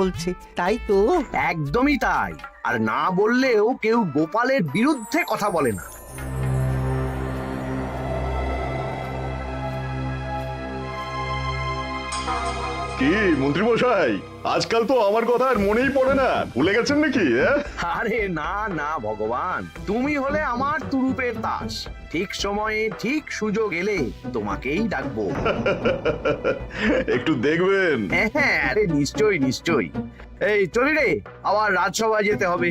বলছে, তাই তো। একদমই তাই। আর না বললেও কেউ গোপালের বিরুদ্ধে কথা বলে না। কি মন্ত্রী মশাই, আজকাল তো আমার কথা আর মনেই পড়ে না, ভুলে গেছেন নাকি? আরে না না ভগবান, তুমি হলে আমার তুরুপের তাস। ঠিক সময়ে ঠিক সুযোগ এলে তোমাকেই ডাকবো। একটু দেখবেন। হ্যাঁ, আরে নিশ্চয়ই নিশ্চয়ই। এই চলি রে, আবার রাজসভায় যেতে হবে।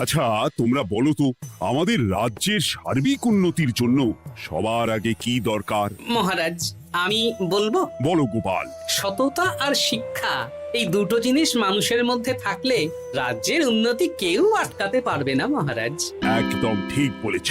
আচ্ছা, তোমরা বলো তো, আমাদের রাজ্যের সার্বিক উন্নতির জন্য সবার আগে কি দরকার? মহারাজ, আমি বলবো, বলো গোপাল। সততা আর শিক্ষা, এই দুটো জিনিস মানুষের মধ্যে থাকলে রাজ্যের উন্নতি কেউ আটকাতে পারবে না মহারাজ। একদম ঠিক বলেছ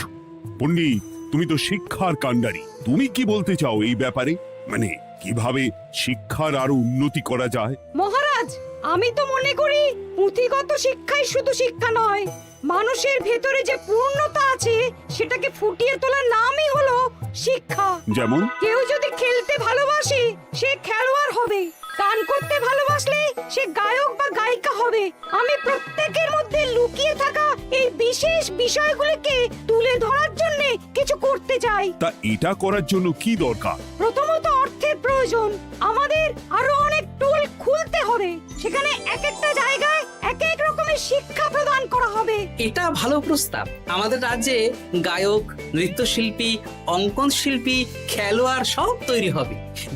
পণ্ডিত, তুমি তো শিক্ষার কাণ্ডারি। তুমি কি বলতে চাও এই ব্যাপারে? মানে কিভাবে শিক্ষার আরো উন্নতি করা যায়? মহারাজ, আমি তো মনে করি পুঁথিগত শিক্ষাই শুধু শিক্ষা নয়, মানুষের ভেতরে যে পূর্ণতা আছে সেটাকে ফুটিয়ে তোলার নামই হলো শিক্ষা। যেমন? কেউ যদি খেলতে ভালোবাসে সে খেলোয়াড় হবে, গান করতে ভালোবাসলে সে গায়ক বা গায়িকা হবে। আমি প্রত্যেকের মধ্যে লুকিয়ে থাকা এই বিশেষ বিষয়গুলিকে তুলে ধরার জন্য কিছু করতে চাই। তা এটা করার জন্য কি দরকার? প্রথমত অর্থের প্রয়োজন। আমাদের আরো অনেক টুল খুলতে হবে, সেখানে এক একটা জায়গায় এক এক রকমের শিক্ষা প্রদান করা হবে। এটা ভালো প্রস্তাব। আমাদের রাজ্যে গায়ক, নৃত্যশিল্পী, অঙ্কন শিল্পী, খেলোয়াড় সব তৈরি হবে।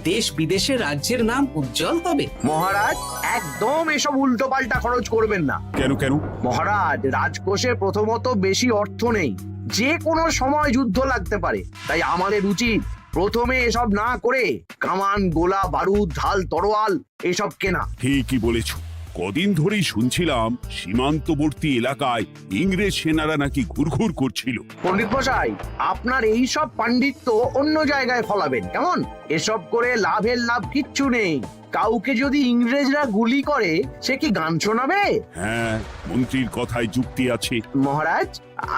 দেশ বিদেশে রাজ্যের নাম উজ্জ্বল হবে। মহারাজ, একদম এসব উল্টো পাল্টা খরচ করবেন না। কেন কেন? মহারাজ, রাজকোষে প্রথমত বেশি অর্থ নেই, যে কোনো সময় যুদ্ধ লাগতে পারে। তাই আমাদের উচিত প্রথমে এসব না করে কামান, গোলা বারুদ, ঢাল, তরোয়াল এসব কেনা। ঠিকই বলেছ। কদিন ধরেই শুনছিলাম সীমান্তবর্তী এলাকায় ইংরেজ সেনারা নাকি ঘুরঘুর করছিল। পণ্ডিত মশাই, আপনার এই সব পাণ্ডিত্য অন্য জায়গায় ফলাবেন কেমন? এসব করে লাভের লাভ কিচ্ছু নেই। কাউকে যদি ইংরেজরা গুলি করে সে কি গান শোনাবে? হ্যাঁ, মন্ত্রীর কথায় যুক্তি আছে। মহারাজ,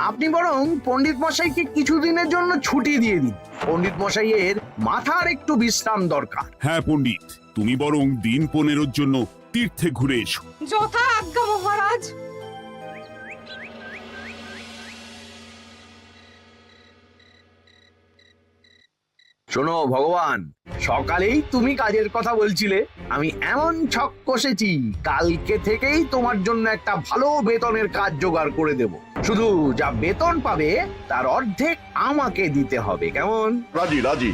আপনি বরং পণ্ডিত মশাইকে কিছুদিনের জন্য ছুটি দিয়ে দিন। পণ্ডিত মশাইয়ের মাথার একটু বিশ্রাম দরকার। হ্যাঁ পণ্ডিত, তুমি বরং দিন 15 জন্য তীর্থে ঘুরে এসো। যথা আজ্ঞা মহারাজ। শোনো ভগবান, সকালেই তুমি কাজের কথা বলছিলে। আমি এমন ছক কষেছি, কালকে থেকেই তোমার জন্য একটা ভালো বেতনের কাজ জোগাড় করে দেব। শুধু যা বেতন পাবে তার অর্ধেক আমাকে দিতে হবে, কেমন? রাজি রাজি।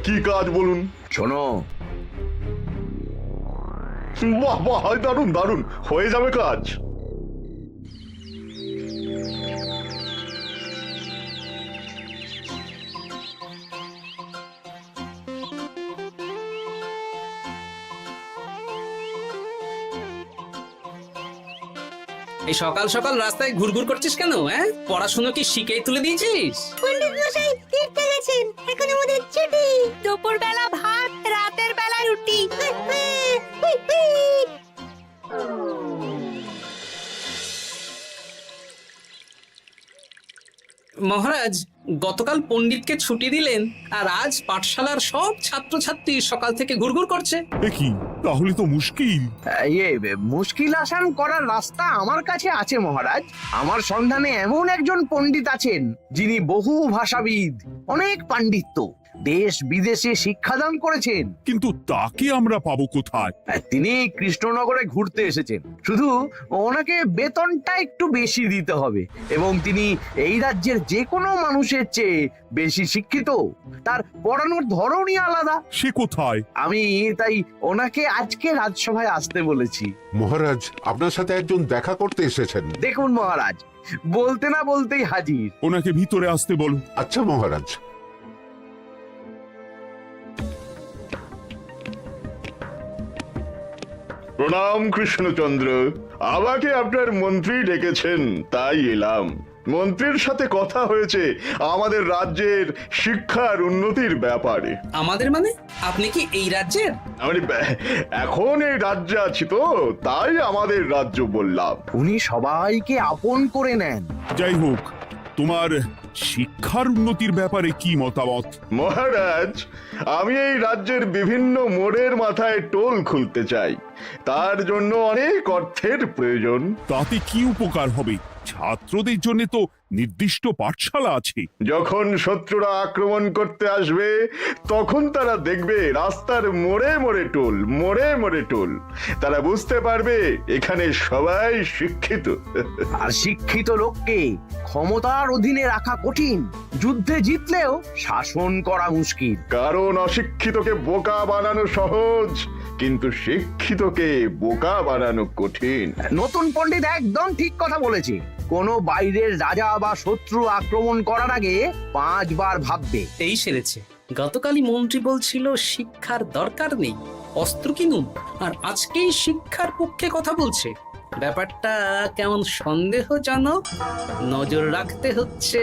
কি কাজ বলুন? শোনো, বাহ বাহ, দারুণ দারুণ, হয়ে যাবে কাজ। এই সকাল সকাল রাস্তায় ঘুরঘুর করছিস কেন? হ্যাঁ, পড়াশুনো কি শিখেই তুলে দিয়েছিস? পণ্ডিত মশাই তীর্থে গেছেন, এখন আমাদের ছুটি। দুপুর বেলা ভাত, রাতের বেলা রুটি। মহারাজ, গতকাল পণ্ডিতকে ছুটি দিলেন আর আজ পাঠশালার সব ছাত্রছাত্রী সকাল থেকে ঘুরঘুর করছে। এ কি, তাহলে তো মুশকিল। মুশকিল আসান করার রাস্তা আমার কাছে আছে মহারাজ। আমার সন্ধানে এমন একজন পণ্ডিত আছেন যিনি বহু ভাষাবিদ, অনেক পাণ্ডিত্য, দেশ বিদেশে শিক্ষাদান করেছেন। কিন্তু তাকে আমরা পাবো কোথায়? তিনি কৃষ্ণনগরে ঘুরতে এসেছেন। শুধু ওনাকে বেতনটা একটু বেশি দিতে হবে, এবং তিনি এই রাজ্যের যে কোনো মানুষের চেয়ে বেশি শিক্ষিত। তার পড়ানোর ধরনই আলাদা। সে কোথায়? আমি তাই ওনাকে আজকে রাজসভায় আসতে বলেছি। মহারাজ, আপনার সাথে একজন দেখা করতে এসেছেন। দেখুন মহারাজ, বলতে না বলতেই হাজির। ওনাকে ভিতরে আসতে বলো। আচ্ছা মহারাজ। প্রণাম কৃষ্ণচন্দ্র, আমাকে আপনার মন্ত্রী ডেকেছেন, তাই এলাম। মন্ত্রীর সাথে কথা হয়েছে আমাদের রাজ্যের শিক্ষার উন্নতির ব্যাপারে। আমাদের মানে? আপনি কি এই রাজ্যের? মানে এখন এই রাজ্যে আছি তো, তাই আমাদের রাজ্য বললাম। উনি সবাইকে আপন করে নেন। যাই হোক, তোমার শিক্ষার উন্নতির ব্যাপারে কি মতামত? মহারাজ, আমি এই রাজ্যের বিভিন্ন মোড়ের মাথায় টোল খুলতে চাই। তার জন্য অনেক অর্থের প্রয়োজন। তাতে কি উপকার হবে? ছাত্রদের জন্য তো নির্দিষ্ট পাঠশালা আছে। যখন শত্রুরা আক্রমণ করতে আসবে তখন তারা দেখবে রাস্তার মোড়ে মোড়ে টোল, মোড়ে মোড়ে টোল। তারা বুঝতে পারবে এখানে সবাই শিক্ষিত। আর শিক্ষিত লোককে ক্ষমতার অধীনে রাখা কঠিন, যুদ্ধে জিতলেও শাসন করা মুশকিল। কারণ অশিক্ষিতকে বোকা বানানো সহজ, কিন্তু শিক্ষিতকে বোকা বানানো কঠিন। নতুন পণ্ডিত একদম ঠিক কথা বলেছে। কোনো বাইরের রাজা বা শত্রু আক্রমণ করার আগে 5 বার ভাববে। এই সেরেছে। গতকালই মন্ত্রী বলছিল শিক্ষার দরকার নেই, অস্ত্র কিনুন, আর আজকেই শিক্ষার পক্ষে কথা বলছে। ব্যাপারটা কেমন সন্দেহজনক, নজর রাখতে হচ্ছে।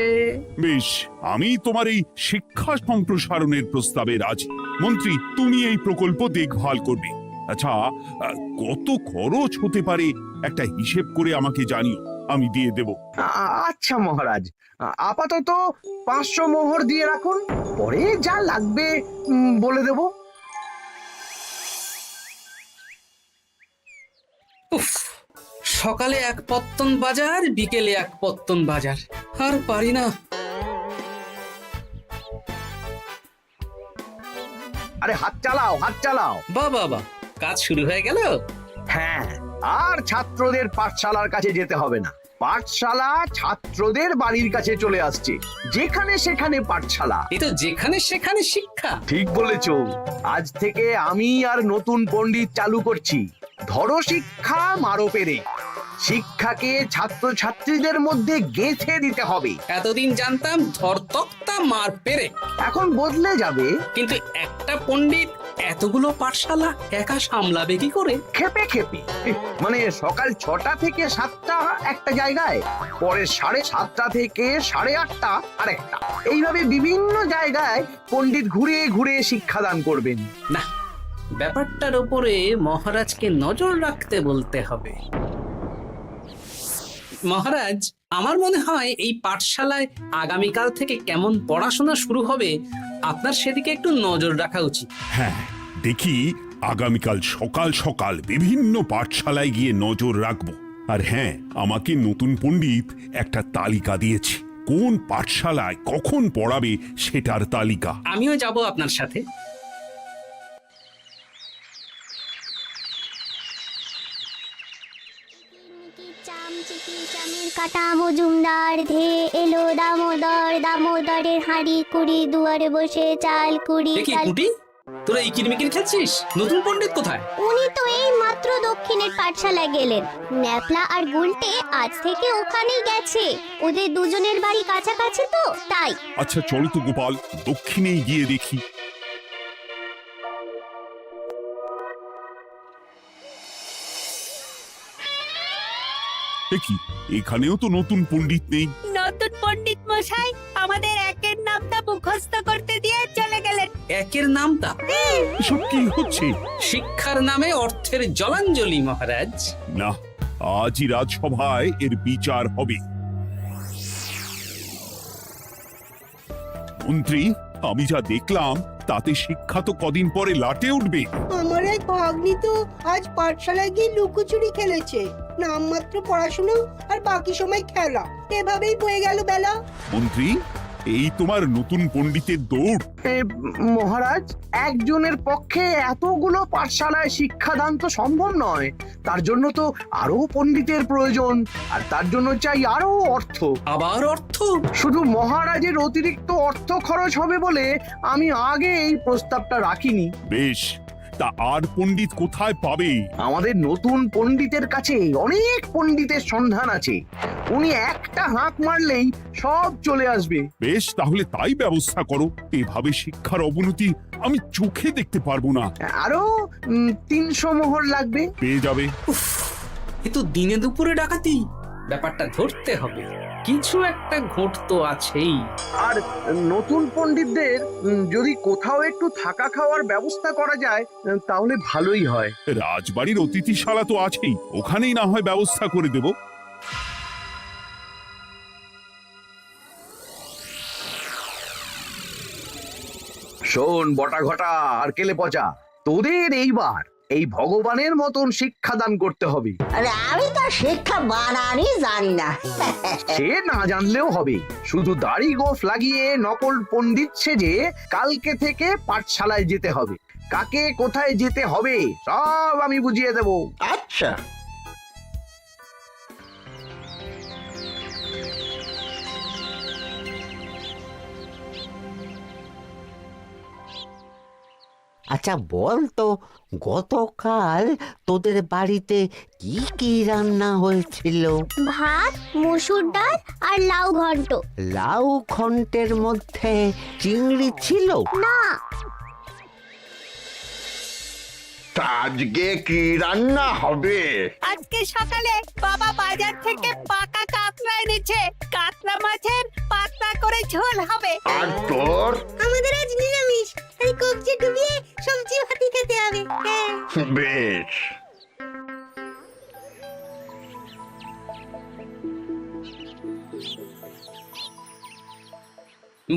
বেশ, আমি তোমার এই শিক্ষা সম্প্রসারণের প্রস্তাবে রাজি। মন্ত্রী, তুমি এই প্রকল্প দেখভাল করবে। আচ্ছা, কত খরচ হতে পারে একটা হিসেব করে আমাকে জানিও, আমি দিয়ে দেব। আচ্ছা মহারাজ, আপাতত 500 মোহর দিয়ে রাখুন, পরে যা লাগবে বলে দেব। উফ, সকালে এক পত্তন বাজার, বিকেলে এক পত্তন বাজার, আর পারি না। আরে হাত চালাও, হাত চালাও। বাবা, কাজ শুরু হয়ে গেল। হ্যাঁ, আর ছাত্রদের পাঠশালার কাছে যেতে হবে না। পাঠশালা ছাত্রদের বাড়ির কাছে চলে আসছে। যেখানে সেখানে পাঠশালা। এই তো যেখানে সেখানে শিক্ষা। ঠিক বলেছো। আজ থেকে আমি আর নতুন পণ্ডিত চালু করছি। ধরো শিক্ষা, মারো পেরে। শিক্ষাকে ছাত্রছাত্রীদের মধ্যে গেঁথে দিতে হবে। এতদিন জানতাম ধরতক্তা মার পেরে, এখন বদলে যাবে। কিন্তু একটা পণ্ডিত এতগুলো পাঠশালা একা সামলাবে কি করে? খেপে খেপে। মানে সকাল 6টা থেকে 7টা একটা জায়গায়, পরে 7:30 থেকে 8:30 আরেকটা। এইভাবে বিভিন্ন জায়গায় পণ্ডিত ঘুরে ঘুরে শিক্ষাদান করবেন। না, ব্যাপারটার উপরে মহারাজকে নজর রাখতে বলতে হবে। মহারাজ, আমার মনে হয় এই পাঠশালায় আগামীকাল থেকে কেমন পড়াশোনা শুরু হবে, আপনার সেদিকে একটু নজর রাখা উচিত। হ্যাঁ, দেখি আগামীকাল সকাল সকাল বিভিন্ন পাঠশালায় গিয়ে নজর রাখবো। আর হ্যাঁ, আমাকে নতুন পণ্ডিত একটা তালিকা দিয়েছে, কোন পাঠশালায় কখন পড়াবে সেটার তালিকা। আমিও যাব আপনার সাথে। কাটা মজুমদার ধে এলো দামোদর, দামোদরের হাঁড়ি কুড়ি, দুয়ারে বসে চাল কুড়ি। দেখি কুটি, তোরা এই কিরমিকির খেলছিস? নতুন পণ্ডিত কোথায়? উনি তো এই মাত্র দক্ষিণের পাঠশালায় গেলেন। ন্যাপলা আর গুলটে আজ থেকে ওখানেই গেছে। ওদের দুজনের বাড়ি কাছাকাছি তো, তাই। আচ্ছা চলো তো গোপাল, দক্ষিণেই গিয়ে দেখি। দেখি এখানেও তো নতুন পণ্ডিত নেই। নতুন পণ্ডিত মশাই আমাদের একের নামটা মুখস্থ করতে দিয়ে চলে গেলেন। একের নামটা? এসব কি হচ্ছে? শিক্ষার নামে অর্থের জলাঞ্জলি মহারাজ। না, আজই রাজসভায় এর বিচার হবে। মন্ত্রী, আমি যা দেখলাম তাতে শিক্ষা তো কদিন পরে লাটে উঠবে। আমার এক ভাগ্নি তো আজ পাঠশালায় গিয়ে লুকোচুরি খেলেছে। নামমাত্র পড়াশোনা আর বাকি সময় খেলা, এভাবেই বয়ে গেল বেলা। মন্ত্রী, এই তোমার নতুন পণ্ডিতের দৌড়। মহারাজ, একজনের পক্ষে এতগুলো পাঠশালায় শিক্ষাদান তো সম্ভব নয়। তার জন্য তো আরো পণ্ডিতের প্রয়োজন, আর তার জন্য চাই আরো অর্থ। আবার অর্থ? শুধু মহারাজের অতিরিক্ত অর্থ খরচ হবে বলে আমি আগে এই প্রস্তাবটা রাখিনি। বেশ, তা আর পণ্ডিত কোথায় পাবে? আমাদের নতুন পণ্ডিতের কাছে অনেক পণ্ডিতের সন্ধান আছে। উনি একটা হাঁক মারলেই সব চলে আসবে। বেশ, তাহলে তাই ব্যবস্থা করো। এভাবে শিক্ষার অবনতি আমি চোখে দেখতে পারবো না। আরো 300 মোহর লাগবে। পেয়ে যাবে। এ তো দিনে দুপুরে ডাকাতি। ব্যাপারটা ধরতে হবে, কিছু একটা ঘট তো আছেই। আর নতুন পণ্ডিতদের যদি কোথাও একটু থাকা খাওয়ার ব্যবস্থা করা যায় তাহলে ভালোই হয়। রাজবাড়ির অতিথিশালা তো আছেই, ওখানেই না হয় ব্যবস্থা করে দেব। শোন বটা ঘটা আর কেলে পচা, তোদের এইবার এই ভগবানের মতন শিক্ষাদান করতে হবে। আরে আমি তো শিক্ষা বানানই জানি না। সে না জানলেও হবে, শুধু দাড়ি গোফ লাগিয়ে নকল পণ্ডিত সেজে কালকে থেকে পাঠশালায় যেতে হবে। কাকে কোথায় যেতে হবে সব আমি বুঝিয়ে দেব। আচ্ছা। আচ্ছা বল তো, গতকাল তোদের বাড়িতে কি কি রান্না হয়েছিল? ভাত, মসুর ডাল আর লাউ ঘন্ট। লাউ ঘন্টের মধ্যে চিংড়ি ছিল? না। আজকে কি রান্না হবে? আজকে সকালে বাবা বাজার থেকে পাকা কাতলা এনেছে। কাতলা মাছের পাতলা করে ঝোল হবে। আর তোর? আমাদের আজ নিরামিষ, তাই কবজি ডুবিয়ে সবজি ভাতি খেতে হবে। বেশ।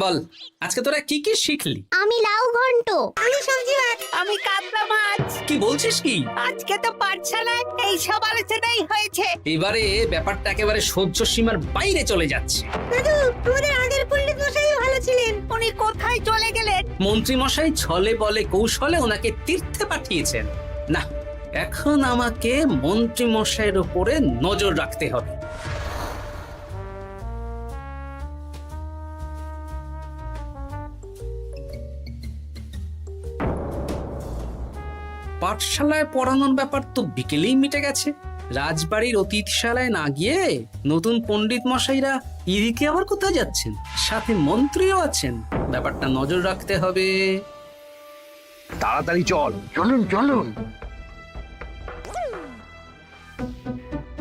বল, আজকে তোরা কি কি শিখলি? আমি লাউ ঘন্ট। আমি সবজি ভাত। আমি কাতলা মাছ। কি বলছিস কি? আজকে তো পাঠশালায় এই সব আলোচনাই হয়েছে। এবারে ব্যাপারটা একেবারে সহ্য সীমার বাইরে চলে যাচ্ছে। দাদু, আমাদের আগের পণ্ডিত মশাই ভালো ছিলেন। উনি কোথায় চলে গেলেন? মন্ত্রী মশাই ছলে বলে কৌশলে ওনাকে তীর্থে পাঠিয়েছেন। না, এখন আমাকে মন্ত্রী মশাইয়ের উপরে নজর রাখতে হবে। পাঠশালায় পড়ানোর ব্যাপার তো বিকেলেই মিটে গেছে। রাজবাড়ির অতিথিশালায় না গিয়ে নতুন পণ্ডিত মশাইরা এদিকে আবার কোথায় যাচ্ছেন? সাথে মন্ত্রীও আছেন, ব্যাপারটা নজর রাখতে হবে। তাড়াতাড়ি চল। চলুন চলুন।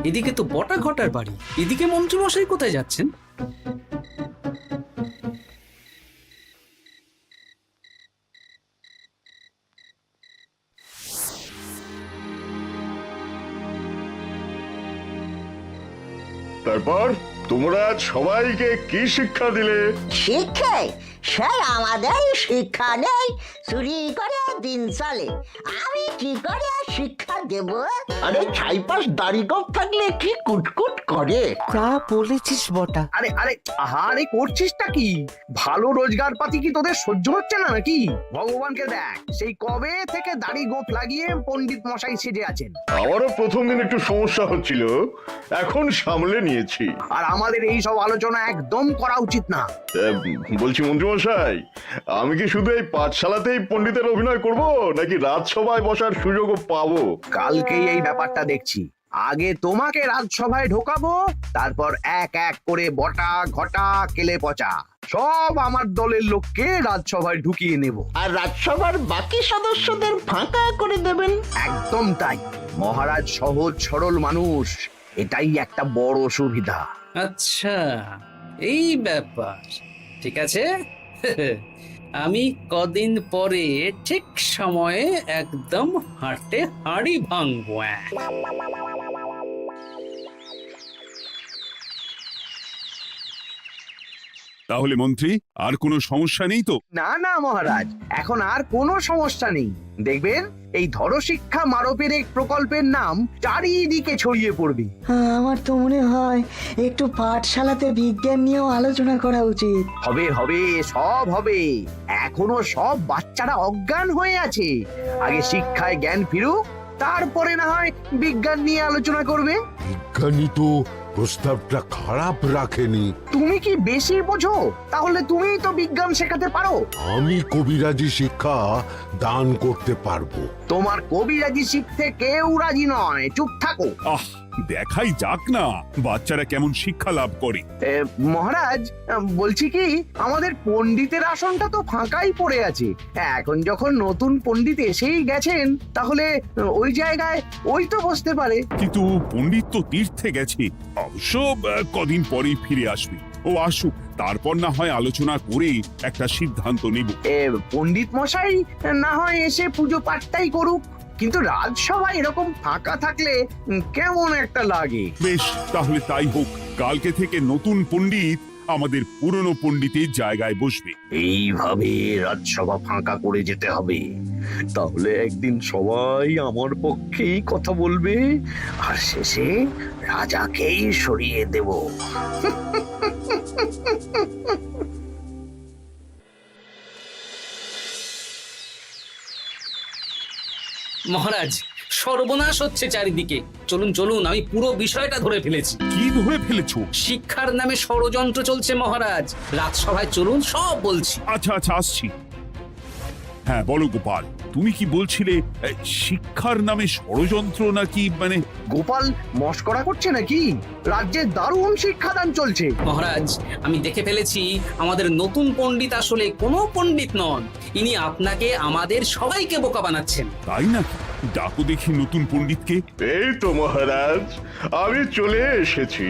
এদিকে তো বটা ঘটার বাড়ি, এদিকে মন্ত্রী মশাই কোথায় যাচ্ছেন? তারপর তোমরা সবাইকে কি শিক্ষা দিলে? শিক্ষা? সে আমাদের শিক্ষা নেই, চুরি করে দিন চলে। আমি কি করে শিক্ষা দেব? আরে ছাইপাশ দাড়ি গোঁফ থাকলে কি কুটকুট করে। যা বলেছিস বটা। আরে আরে আহারে করছিসটা কি? ভালো রোজগার পাতি কি তোদের সহ্য হচ্ছে না নাকি? ভগবানকে দেখ, সেই কবে থেকে দাড়ি গোঁফ লাগিয়ে পণ্ডিত মশাই সেজে আছেন। আমারও প্রথম দিন একটু সমস্যা হচ্ছিল, এখন সামলে নিয়েছি। আর আমাদের এই সব আলোচনা একদম করা উচিত না। বলছি মন্ত্রীমশাই, আমি কি শুধু এই পাঠশালাতেই পণ্ডিতের অভিনয় করব, নাকি রাজসভায় বসার সুযোগও পাবো? কালকেই এই ব্যাপারটা দেখছি। আগে তোমাকে রাজসভায় ঢোকাবো, তারপর এক এক করে বটা ঘটা কেলে পচা সব আমার দলের লোককে রাজসভায় ঢুকিয়ে নেব। আর রাজসভার বাকি সদস্যদের ফাঁকা করে দেবেন। একদম তাই। মহারাজ সহজ সরল মানুষ, এটাই একটা বড় সুবিধা। আচ্ছা, এই ব্যাপার। ঠিক আছে, আমি কদিন পরে ঠিক সময়ে একদম হাটে হাড়ি ভাঙবো। তাহলে মন্ত্রী, আর কোনো সমস্যা নেই তো? না না মহারাজ, এখন আর কোনো সমস্যা নেই। দেখবেন এই ধরশিক্ষা মারপের এক প্রকল্পের নাম চারিদিকে ছড়িয়ে পড়বে। আমার তো মনে হয় একটু পাঠশালাতে বিজ্ঞান নিয়েও আলোচনা করা উচিত। হবে হবে, সব হবে। এখনো সব বাচ্চারা অজ্ঞান হয়ে আছে। আগে শিক্ষায় জ্ঞান ফিরুক, তারপরে না হয় বিজ্ঞান নিয়ে আলোচনা করবে। বিজ্ঞানী তো প্রস্তাবটা খারাপ রাখেনি। তুমি কি বেশি বোঝো? তাহলে তুমিই তো বিজ্ঞান শেখাতে পারো। আমি কবিরাজি শিক্ষা দান করতে পারবো। তোমার কবিরাজি শিখতে কেউ রাজি নয়, চুপ থাকো। আহ, দেখাই যাক না বাচ্চারা কেমন শিক্ষা লাভ করে। মহারাজ, বলছি কি, আমাদের পণ্ডিতের আসনটা তো ফাঁকাই পড়ে আছে। এখন যখন নতুন পণ্ডিত এসেই গেছেন, তাহলে ওই জায়গায় ওই তো বসতে পারে। কিন্তু পণ্ডিত তো তীর্থে গেছে, অবশ্য কদিন পরেই ফিরে আসবে। ও আসুক, তারপর না হয় আলোচনা করে একটা সিদ্ধান্ত নেব। পণ্ডিত মশাই না হয় এসে পুজো পাঠটাই করুক, কিন্তু রাজসভা এরকম ফাঁকা থাকলে কেমন একটা লাগে। বেশ, তাহলে তাই হোক। কালকে থেকে নতুন পণ্ডিত আমাদের পুরনো পণ্ডিতের জায়গায় বসবে। এইভাবে রাজসভা ফাঁকা করে যেতে হবে, তাহলে একদিন সবাই আমার পক্ষেই কথা বলবে আর শেষে রাজাকেই সরিয়ে দেব। মহারাজ, সর্বনাশ হচ্ছে চারিদিকে। চলুন চলুন, আমি পুরো বিষয়টা ধরে ফেলেছি। কি ধরে ফেলেছো? শিক্ষার নামে ষড়যন্ত্র চলছে মহারাজ। রাজসভায় চলুন, সব বলছি। আচ্ছা আচ্ছা, আসছি। হ্যাঁ বলো গোপাল, তুমি কি বলছিলে শিক্ষার নামে ষড়যন্ত্র নাকি? মানে গোপাল মস্করা করছে নাকি? রাজ্যে দারুণ শিক্ষাদান চলছে। মহারাজ, আমি দেখে ফেলেছি আমাদের নতুন পণ্ডিত আসলে কোনো পণ্ডিত নন। ইনি আপনাকে, আমাদের সবাইকে বোকা বানাচ্ছেন। তাই নাকি? ডাকো দেখি নতুন পণ্ডিতকে। এই তো মহারাজ, আমি চলে এসেছি।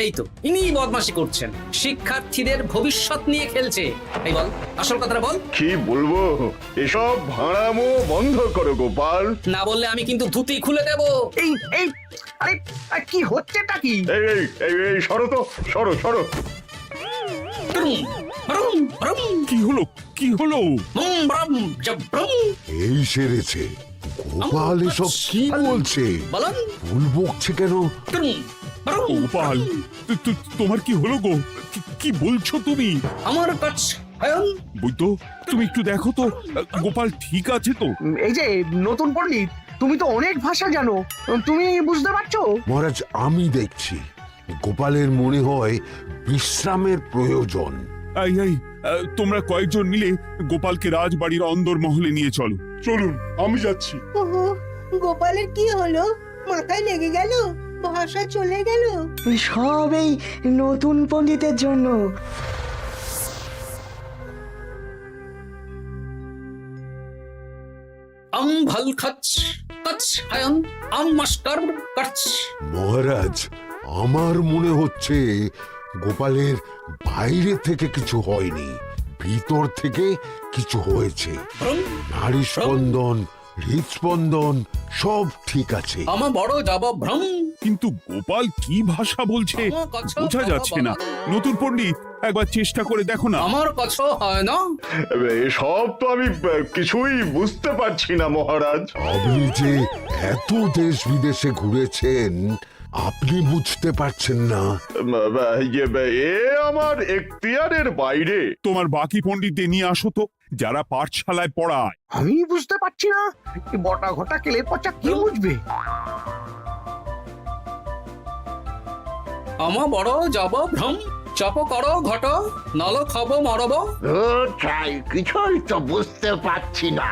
এই তো ইনি বদমাশি করছেন, শিক্ষার্থীদের ভবিষ্যৎ নিয়ে খেলছে। এই বল, আসল কথাটা বল। কি বলবো, এসব ভাড়ামো বন্ধ করো গোপাল। না বললে আমি কিন্তু ধুতি খুলে দেব। এই এই আরে আরে, কি হচ্ছেটা কি? এই এই এই এই সরো তো, সরো সরো। ব্রুম, ব্রুম, ব্রুম, কি হলো? কি হলো? ব্রুম, ব্রুম, জব, ব্রুম। এই সেরেছে। গোপাল এসব কি বলছে? বলুন। ভুল বকছে কেন? ব্রুম, ব্রুম, গোপাল, তোমার কি হলো গো? কি বলছো তুমি? আমার কাছে বৈদ্য, তুমি একটু দেখো তো গোপাল ঠিক আছে তো? এই যে নতুন পণ্ডিত, তুমি তো অনেক ভাষা জানো, তুমি বুঝতে পারছো? মহারাজ, আমি দেখছি গোপালের মনে হয় বিশ্রামের প্রয়োজন। এই এই, তোমরা কয়েকজন মিলে গোপালকে রাজবাড়ির অন্দর মহলে নিয়ে চলো। চলুন, আমি যাচ্ছি। ওহো, গোপালের কি হলো? মাথায় লেগে গেল? ভাষা চলে গেল? সব এই নতুন পণ্ডিতের জন্য। ভাল খাচ কাচ হায়ন মাস্টার কাচ। মহারাজ, আমার মনে হচ্ছে গোপালের বাইরে থেকে কিছু হয়নি, ভিতর থেকে কিছু হয়েছে। নারী স্পন্দন, হৃদস্পন্দন সব ঠিক আছে। আমার বড় যাব ভ্রম। কিন্তু গোপাল কি ভাষা বলছে বোঝা যাচ্ছে না। নতুন পণ্ডিত, একবার চেষ্টা করে দেখো না। আমার কথা হয় না। এসব তো আমি কিছুই বুঝতে পারছি না মহারাজ। আপনি যে এত দেশ বিদেশে ঘুরেছেন, আপনি বুঝতে পারছেন না? এ আমার এখতিয়ারের বাইরে। তোমার বাকি পণ্ডিতদের নিয়ে আসো তো, যারা পাঠশালায় পড়ায়। আমি বুঝতে পারছি না, এই বটা ঘটা কেলে পচা কি বুঝবে? আমার বড় যাব ভ্রম। চপ করো ঘট, নল খাব মরব। কিছুই তো বুঝতে পারছি না।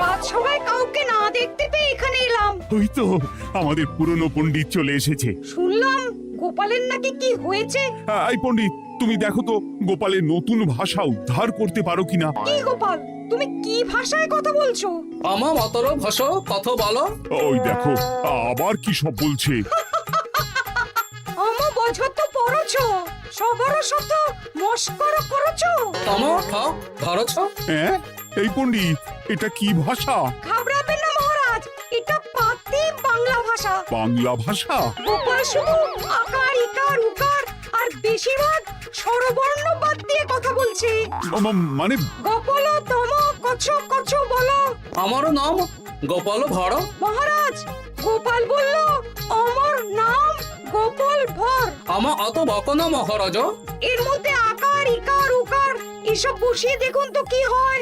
রাজসভায় কাউকে না দেখতে পেয়ে এখানে এলাম। ওই তো আমাদের পুরনো পণ্ডিত চলে এসেছে। শুনলাম গোপালের নাকি কি হয়েছে। এই পণ্ডিত, তুমি দেখো তো গোপালের নতুন ভাষা উদ্ধার করতে পারো কিনা। কি গোপাল, তুমি কি ভাষায় কথা বলছো? আমার মতর ভাষা কথা বলো। ওই দেখো আবার কি সব বলছে। আমো বোঝো তো পড়ছো, সবার সাথে মস্করা করছো। তমো ঠক ধরছ। হ্যাঁ, এই পণ্ডিত, এটা কি ভাষা? ঘাবড়াবেন না মহারাজ, এটা পাতি বাংলা ভাষা। বাংলা ভাষা? গোপাল শুধু আকার ইকার উকার আর বেশিরভাগ স্বরবর্ণ বাদ দিয়ে কথা বলছে। মানে গোপাল তম কছ কছ বলো। আমার নাম গোপাল ভর। মহারাজ, গোপাল বলল আমার নাম গোপাল ভর। আমার অত বকনা মহারাজ। এর মধ্যে আকার ইকার উকার এসব বসিয়ে দেখুন তো কি হয়।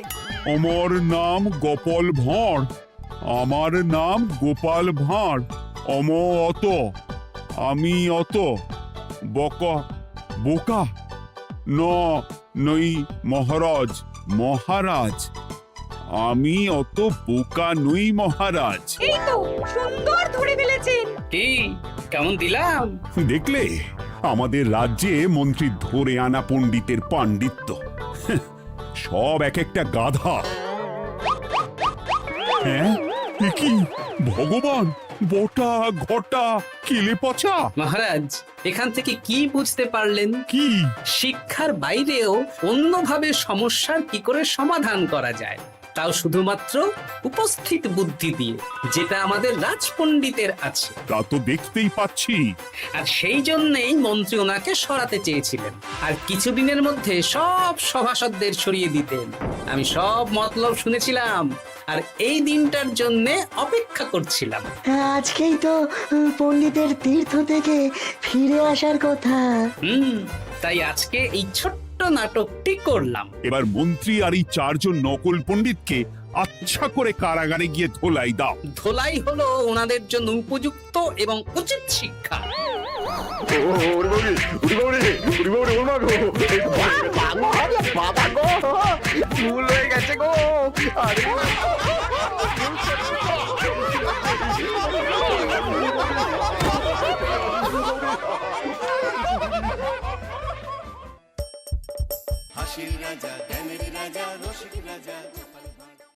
আমার নাম গোপাল ভাঁড়। আমার নাম গোপাল ভাঁড়। অত, আমি অত, বকা বোকা, নই মহারাজ। মহারাজ, আমি অত বোকা নই মহারাজ। এই তো সুন্দর ধরে ফেলেছেন। কি কেমন দিলাম? দেখলে, আমাদের রাজ্যে মন্ত্রী ধরে আনা পণ্ডিতের পাণ্ডিত্য। সব এক একটা গাধা। হ্যাঁ, এ কি ভগবান, বটা ঘটা কেলে পচা। মহারাজ, এখান থেকে কি বুঝতে পারলেন? কি? শিক্ষার বাইরেও অন্যভাবে সমস্যার কি করে সমাধান করা যায়। তাও শুধুমাত্র উপস্থিত বুদ্ধি দিয়ে, যেটা আমাদের রাজপণ্ডিতের আছে। তা তো দেখতেই পাচ্ছি। আর সেই জন্যেই মন্ত্রী ওনাকে সরাতে চেয়েছিলেন, আর কিছুদিনের মধ্যে সব সভাসদদের সরিয়ে দিতেন। আমি সব মতলব শুনেছিলাম, আর এই দিনটার জন্যে অপেক্ষা করছিলাম। আজকেই তো পণ্ডিতের তীর্থ থেকে ফিরে আসার কথা। তাই আজকে এই ছোট্ট নাটকটি করলাম। এবার মন্ত্রী আর এই 4 জন নকল পণ্ডিতকে আচ্ছা করে কারাগারে গিয়ে ধোলাই দাও। ধোলাই হলো ওনাদের জন্য উপযুক্ত এবং উচিত শিক্ষা। ভুল হয়ে গেছে গো। আরে হাসির রাজা জ্ঞানের রাজা রসিক রাজা